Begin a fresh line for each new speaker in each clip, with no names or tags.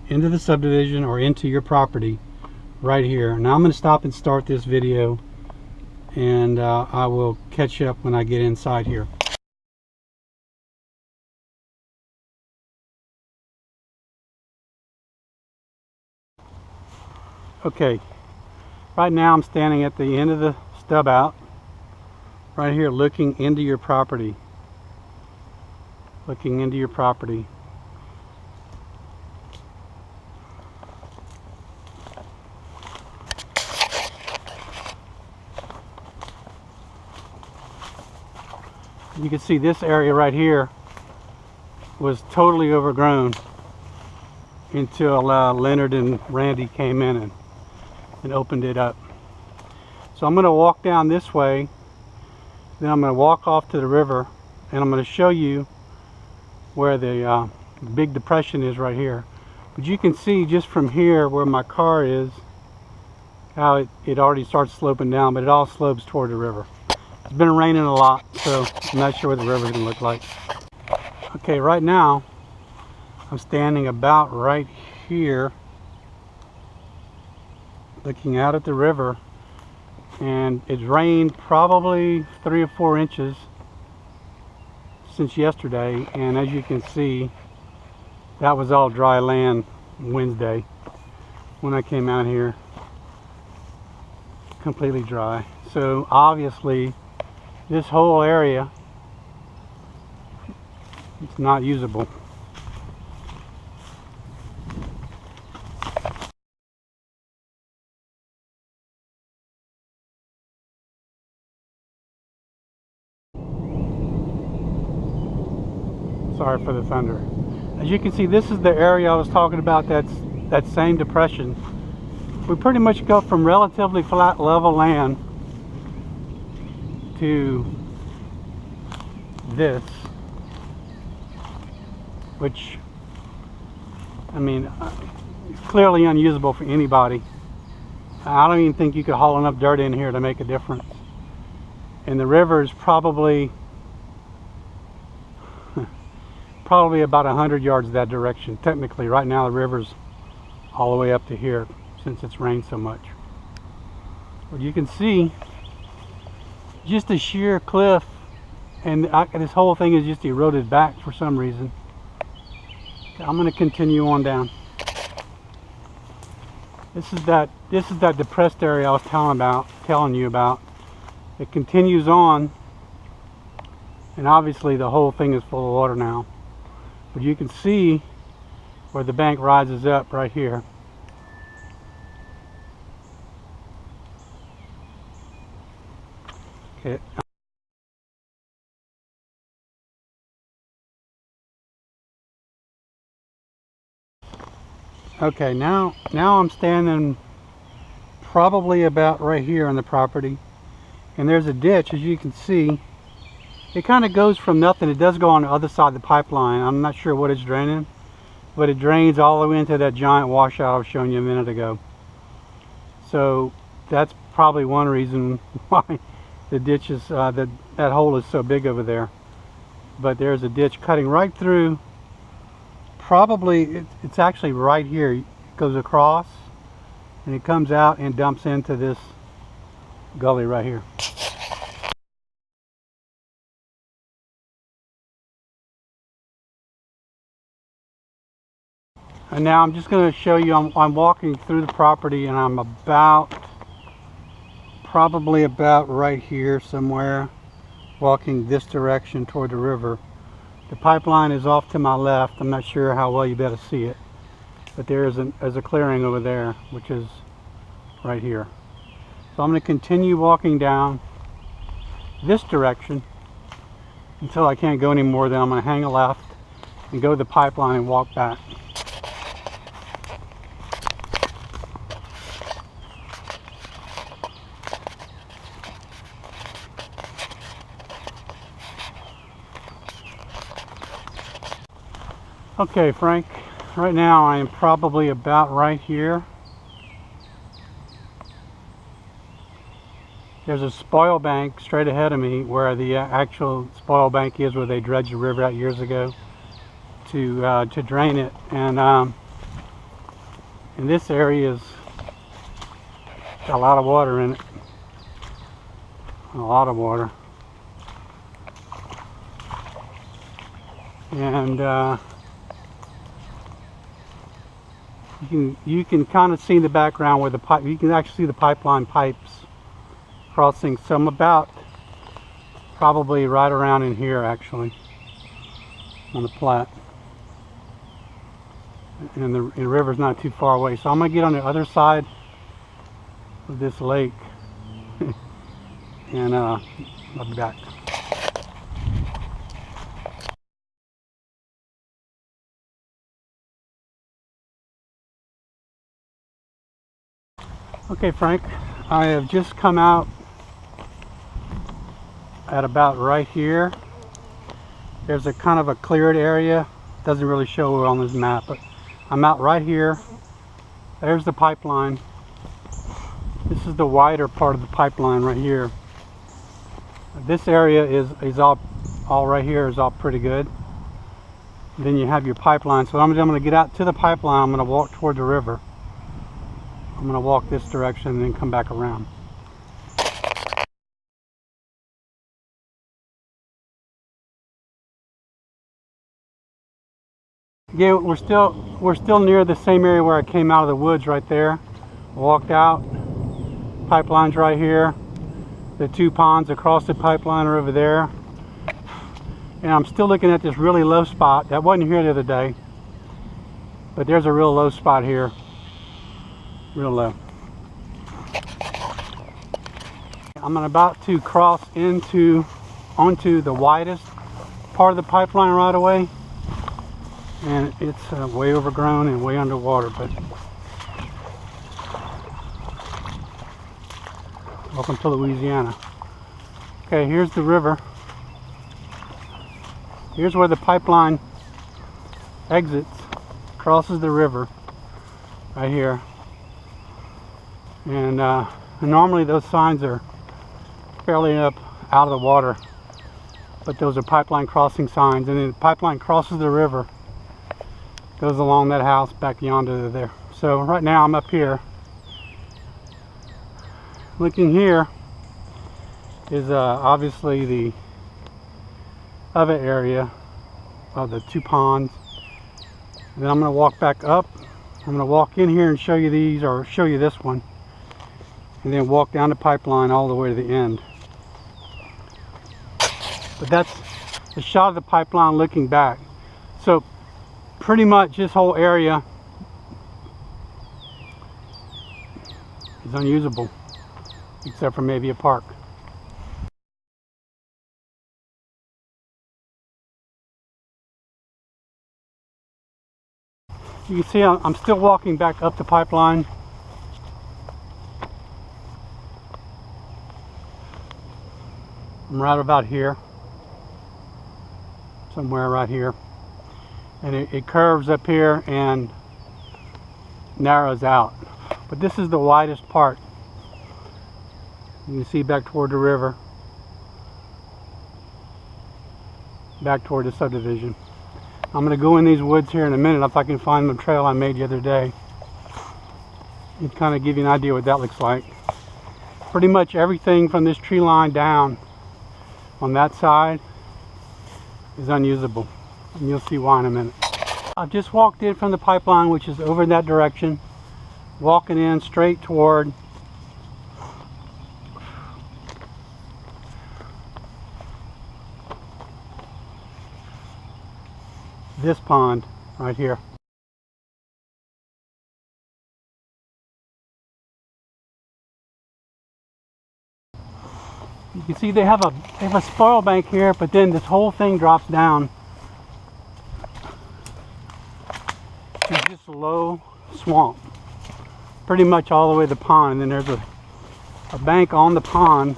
into the subdivision or into your property right here. Now I'm going to stop and start this video, and I will catch up when I get inside here. Okay, right now I'm standing at the end of the stub out right here, looking into your property. Looking into your property. You can see this area right here was totally overgrown until Leonard and Randy came in and opened it up. So I'm going to walk down this way, then I'm going to walk off to the river, and I'm going to show you where the big depression is right here. But you can see just from here where my car is how it already starts sloping down, but it all slopes toward the river. It's been raining a lot, so I'm not sure what the river's going to look like. Okay, right now I'm standing about right here looking out at the river, and it's rained probably 3 or 4 inches since yesterday, and as you can see, that was all dry land Wednesday when I came out here. Completely dry. So obviously this whole area, it's not usable. Sorry for the thunder. As you can see, this is the area I was talking about, that same depression. We pretty much go from relatively flat level land to this, which, I mean, it's clearly unusable for anybody. I don't even think you could haul enough dirt in here to make a difference. And the river is probably about 100 yards that direction. Technically, right now the river's all the way up to here since it's rained so much. But you can see just a sheer cliff, and this whole thing is just eroded back for some reason. I'm going to continue on down. This is that depressed area I was telling you about. It continues on, and obviously the whole thing is full of water now. But you can see where the bank rises up right here. Okay. Okay, now I'm standing probably about right here on the property, and there's a ditch. As you can see, it kind of goes from nothing. It does go on the other side of the pipeline. I'm not sure what it's draining, but it drains all the way into that giant washout I was showing you a minute ago. So that's probably one reason why the ditch is that hole is so big over there. But there's a ditch cutting right through. Probably it's actually right here. It goes across and it comes out and dumps into this gully right here. And now I'm just going to show you, I'm walking through the property, and I'm probably about right here somewhere, walking this direction toward the river. The pipeline is off to my left. I'm not sure how well you better see it, but there's a clearing over there, which is right here. So I'm going to continue walking down this direction until I can't go anymore. Then I'm going to hang a left and go to the pipeline and walk back. Okay, Frank, right now I am probably about right here. There's a spoil bank straight ahead of me where the actual spoil bank is, where they dredged the river out years ago to drain it. And And this area is got a lot of water in it. A lot of water. And you can kind of see in the background where the pipe, you can actually see the pipeline pipes crossing some about probably right around in here actually on the plat. And the river's not too far away. So I'm going to get on the other side of this lake and I'll be back. Okay, Frank, I have just come out at about right here. There's a kind of a cleared area. Doesn't really show on this map, but I'm out right here. There's the pipeline. This is the wider part of the pipeline right here. This area is all right here is all pretty good. Then you have your pipeline. So I'm going to get out to the pipeline. I'm going to walk toward the river. I'm going to walk this direction and then come back around. Yeah, we're still near the same area where I came out of the woods right there. Walked out. Pipeline's right here. The two ponds across the pipeline are over there. And I'm still looking at this really low spot. That wasn't here the other day. But there's a real low spot here. Real low. I'm about to cross onto the widest part of the pipeline right away, and it's way overgrown and way underwater. But welcome to Louisiana. Okay, here's the river. Here's where the pipeline exits, crosses the river right here. And normally those signs are fairly up out of the water, but those are pipeline crossing signs. And then the pipeline crosses the river, goes along that house back yonder there. So right now I'm up here. Looking here is obviously the other area of the two ponds. And then I'm going to walk back up. I'm going to walk in here and show you these, or show you this one, and then walk down the pipeline all the way to the end. But that's the shot of the pipeline looking back. So pretty much this whole area is unusable, except for maybe a park. You can see I'm still walking back up the pipeline. I'm right about here, somewhere right here, and it curves up here and narrows out. But this is the widest part. You can see back toward the river, back toward the subdivision. I'm going to go in these woods here in a minute if I can find the trail I made the other day and kind of give you an idea what that looks like. Pretty much everything from this tree line down on that side is unusable, and you'll see why in a minute. I've just walked in from the pipeline, which is over in that direction, walking in straight toward this pond right here. You can see they have a spoil bank here, but then this whole thing drops down to just low swamp, pretty much all the way to the pond. And then there's a bank on the pond.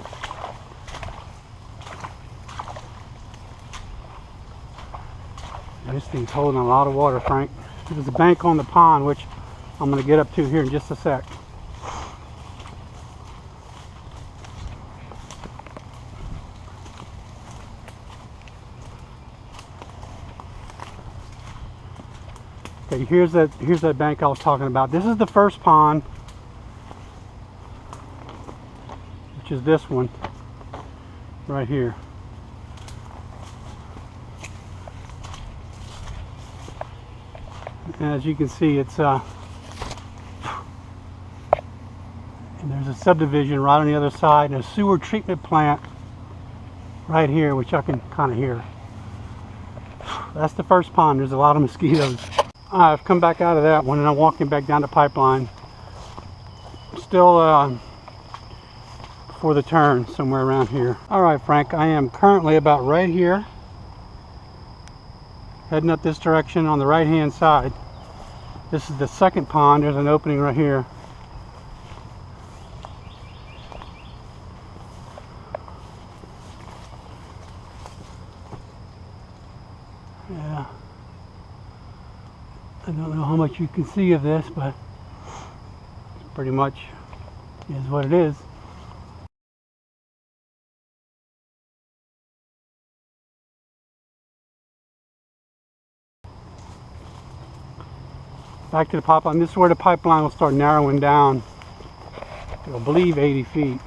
This thing's holding a lot of water, Frank. There's a bank on the pond, which I'm going to get up to here in just a sec. Okay, Okay, here's that bank I was talking about. This is the first pond, which is this one right here. And as you can see, it's and there's a subdivision right on the other side and a sewer treatment plant right here, which I can kind of hear. That's the first pond. There's a lot of mosquitoes. I've come back out of that one and I'm walking back down the pipeline. Still for the turn somewhere around here. Alright, Frank, I am currently about right here, heading up this direction on the right hand side. This is the second pond. There's an opening right here. Yeah, I don't know how much you can see of this, but pretty much is what it is. Back to the pipeline. This is where the pipeline will start narrowing down to, I believe, 80 feet.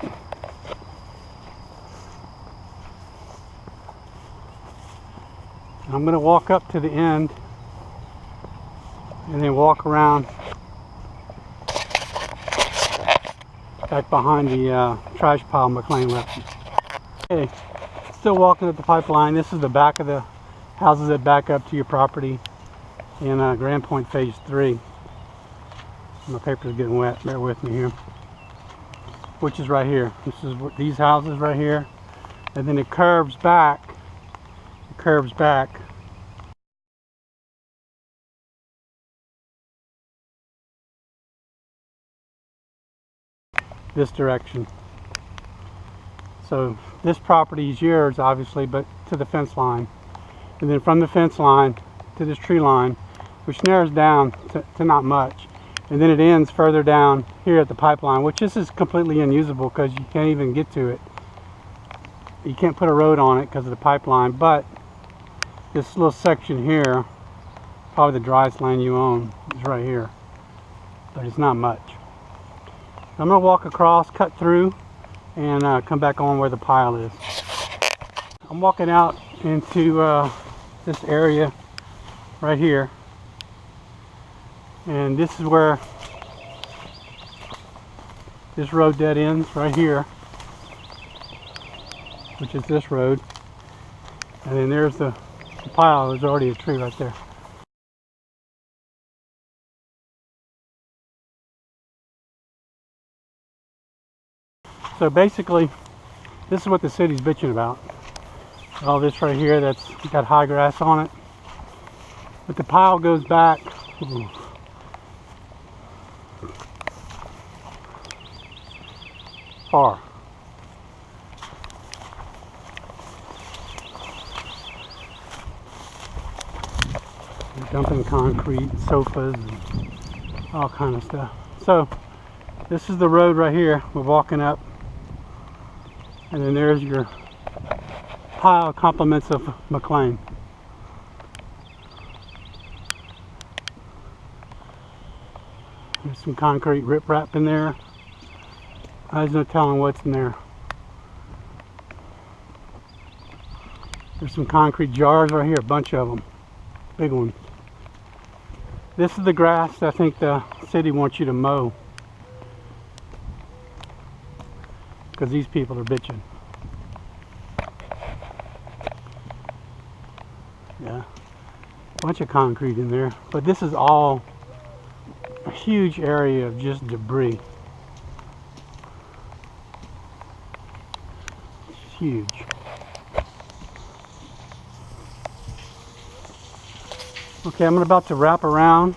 I'm going to walk up to the end and then walk around back behind the trash pile McLean left me. Okay, still walking up the pipeline. This is the back of the houses that back up to your property in Grand Point Phase 3. My paper's getting wet, bear with me here. Which is right here. This is these houses right here. And then it curves back. It curves back. This direction. So this property is yours, obviously, but to the fence line. And then from the fence line to this tree line, which narrows down to not much, and then it ends further down here at the pipeline, which this is completely unusable because you can't even get to it. You can't put a road on it because of the pipeline, but this little section here, probably the driest land you own, is right here, but it's not much. I'm going to walk across, cut through, and come back on where the pile is. I'm walking out into this area right here. And this is where this road dead ends right here, which is this road. And then there's the pile. There's already a tree right there. So basically, this is what the city's bitching about. All this right here that's got high grass on it. But the pile goes back. Ooh, far. They're dumping concrete, sofas, and all kind of stuff. So this is the road right here. We're walking up, and then there's your pile compliments of McLean. There's some concrete riprap in there. There's no telling what's in there. There's some concrete jars right here, a bunch of them, big ones. This is the grass I think the city wants you to mow, because these people are bitching. Yeah, bunch of concrete in there, but this is all a huge area of just debris. It's huge. Okay, I'm about to wrap around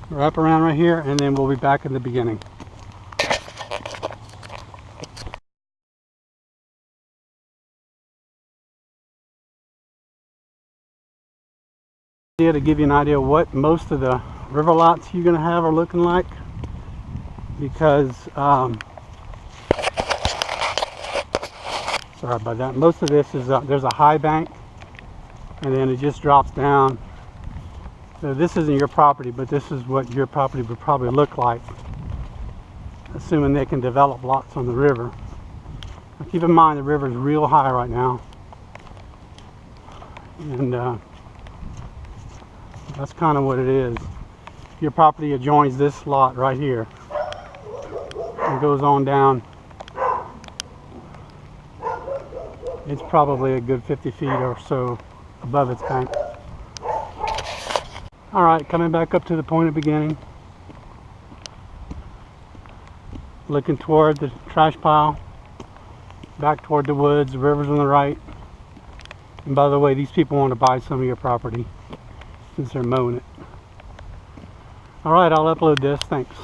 right here, and then we'll be back in the beginning. To give you an idea of what most of the river lots you're going to have are looking like, because sorry about that, most of this is there's a high bank, and then it just drops down So this isn't your property, but this is what your property would probably look like, assuming they can develop lots on the river. Now keep in mind the river is real high right now, and that's kind of what it is. Your property adjoins this lot right here and goes on down. It's probably a good 50 feet or so above its bank. Alright, coming back up to the point of beginning. Looking toward the trash pile. Back toward the woods, the river's on the right. And by the way, these people want to buy some of your property since they're mowing it. Alright, I'll upload this. Thanks.